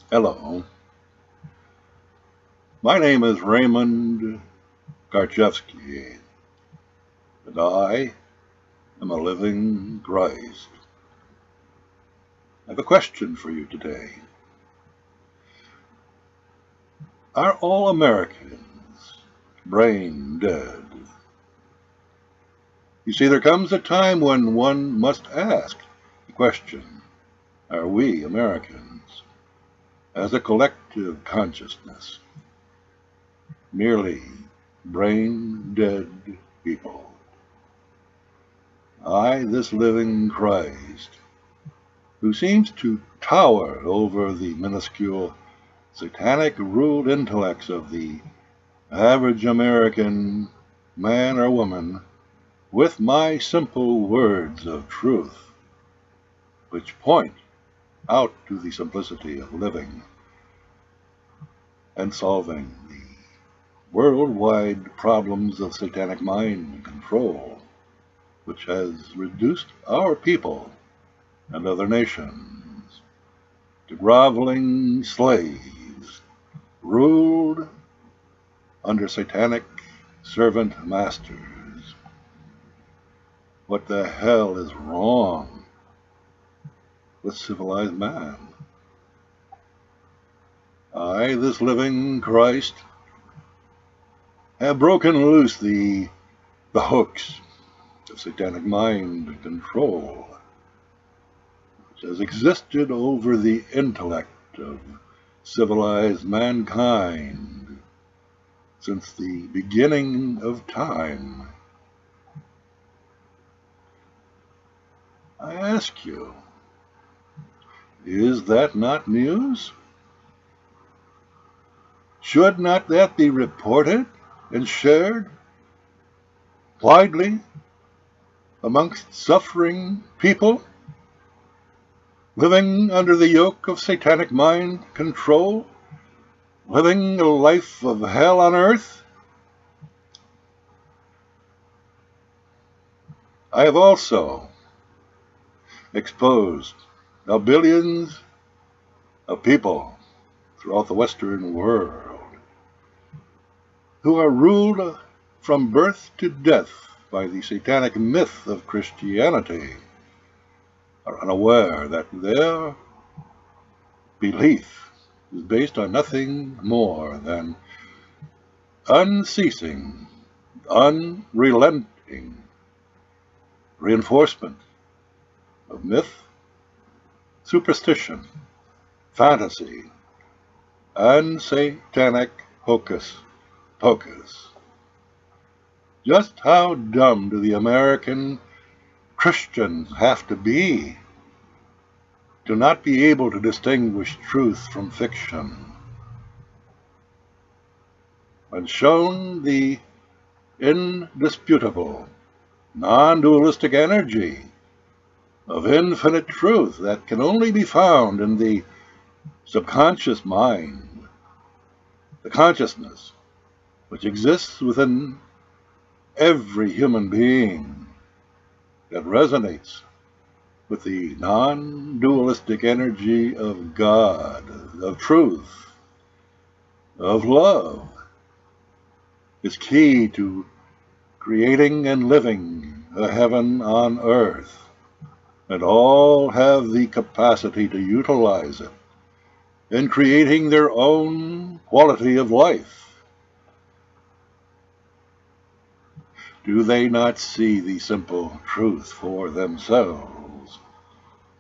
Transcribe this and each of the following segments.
Hello, my name is Raymond Garchevsky, and I am a living Christ. I have a question for you today. Are all Americans brain dead? You see, there comes a time when one must ask the question, are we Americans, as a collective consciousness, merely brain dead people? I, this living Christ, who seems to tower over the minuscule, satanic-ruled intellects of the average American man or woman, with my simple words of truth, which point out to the simplicity of living and solving the worldwide problems of satanic mind control, which has reduced our people and other nations to groveling slaves, ruled under satanic servant masters. What the hell is wrong with civilized man? I, this living Christ, have broken loose the hooks of satanic mind control, which has existed over the intellect of civilized mankind since the beginning of time. I ask you, is that not news? Should not that be reported and shared widely amongst suffering people living under the yoke of satanic mind control, living a life of hell on earth? I have also exposed now billions of people throughout the Western world who are ruled from birth to death by the satanic myth of Christianity, are unaware that their belief is based on nothing more than unceasing, unrelenting reinforcement of myth, superstition, fantasy, and satanic hocus pocus. Just how dumb do the American Christians have to be to not be able to distinguish truth from fiction? When shown the indisputable, non-dualistic energy of infinite truth that can only be found in the subconscious mind, the consciousness which exists within every human being, that resonates with the non-dualistic energy of God, of truth, of love, is key to creating and living a heaven on earth, and all have the capacity to utilize it in creating their own quality of life. Do they not see the simple truth for themselves?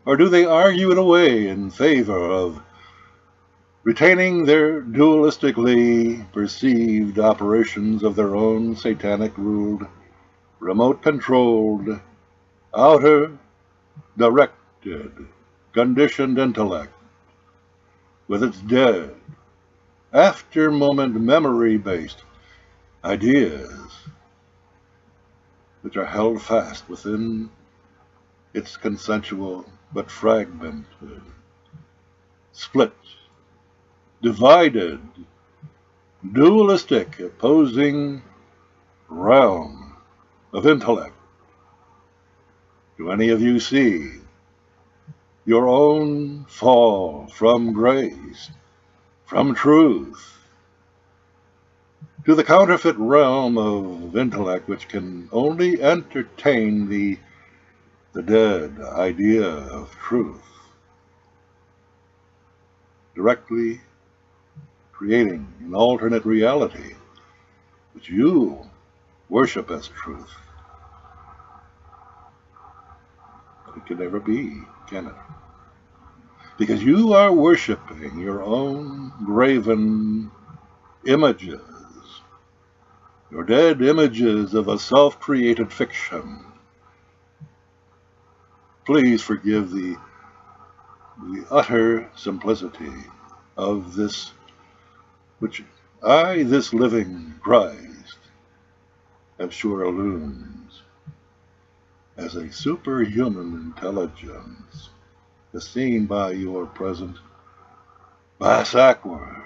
Or do they argue it away in favor of retaining their dualistically perceived operations of their own satanic-ruled, remote-controlled, outer-directed, conditioned intellect, with its dead, after-moment memory-based ideas, which are held fast within its consensual but fragmented, split, divided, dualistic, opposing realm of intellect? Do any of you see your own fall from grace, from truth, to the counterfeit realm of intellect which can only entertain the dead idea of truth, directly creating an alternate reality which you worship as truth. But it can never be, can it? Because you are worshiping your own graven images, your dead images of a self-created fiction. Please forgive the utter simplicity of this, which I, this living Christ, have sure illumes as a superhuman intelligence, as seen by your present backward,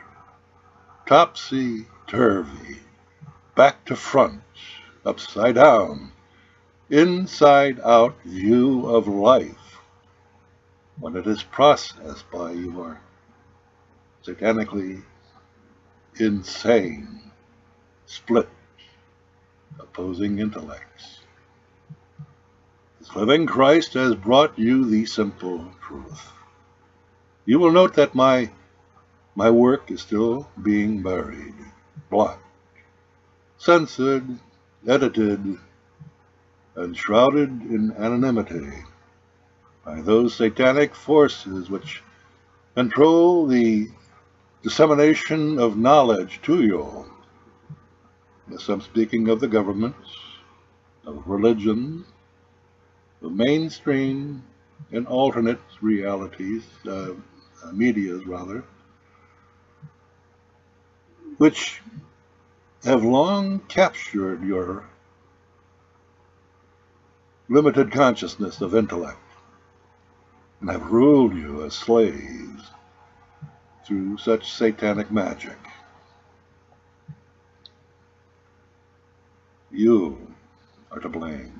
topsy-turvy, back to front, upside down, inside out view of life when it is processed by your satanically insane, split, opposing intellects. This living Christ has brought you the simple truth. You will note that my work is still being buried, blocked, censored, edited, and shrouded in anonymity by those satanic forces which control the dissemination of knowledge to you. Yes, I'm speaking of the governments, of religion, of mainstream and alternate realities, medias rather, which have long captured your limited consciousness of intellect and have ruled you as slaves through such satanic magic. You are to blame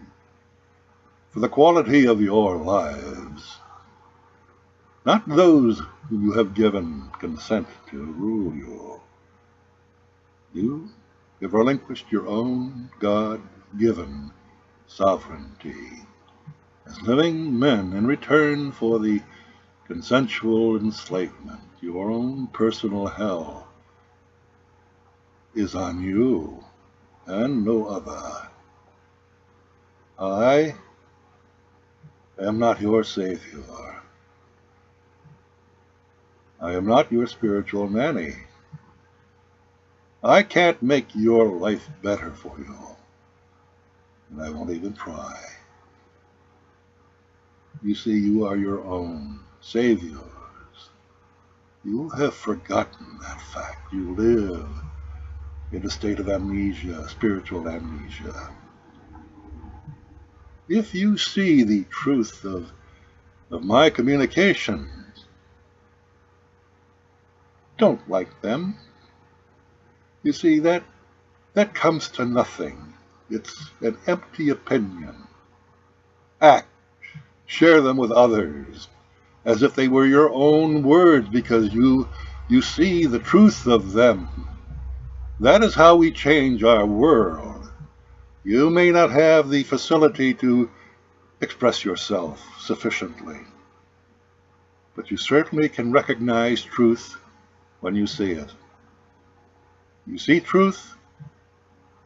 for the quality of your lives, not those who you have given consent to rule you. You have relinquished your own God-given sovereignty as living men in return for the consensual enslavement. Your own personal hell is on you and no other. I am not your savior. I am not your spiritual nanny. I can't make your life better for you, and I won't even try. You see, you are your own saviors. You have forgotten that fact. You live in a state of amnesia, spiritual amnesia. If you see the truth of my communications, don't like them. You see, that comes to nothing. It's an empty opinion. Act, share them with others, as if they were your own words, because you see the truth of them. That is how we change our world. You may not have the facility to express yourself sufficiently, but you certainly can recognize truth when you see it. You see truth,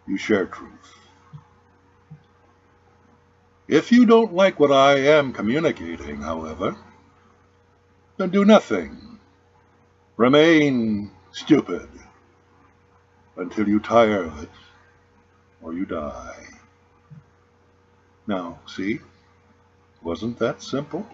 you share truth. If you don't like what I am communicating, however, then do nothing. Remain stupid until you tire of it or you die. Now, see, wasn't that simple?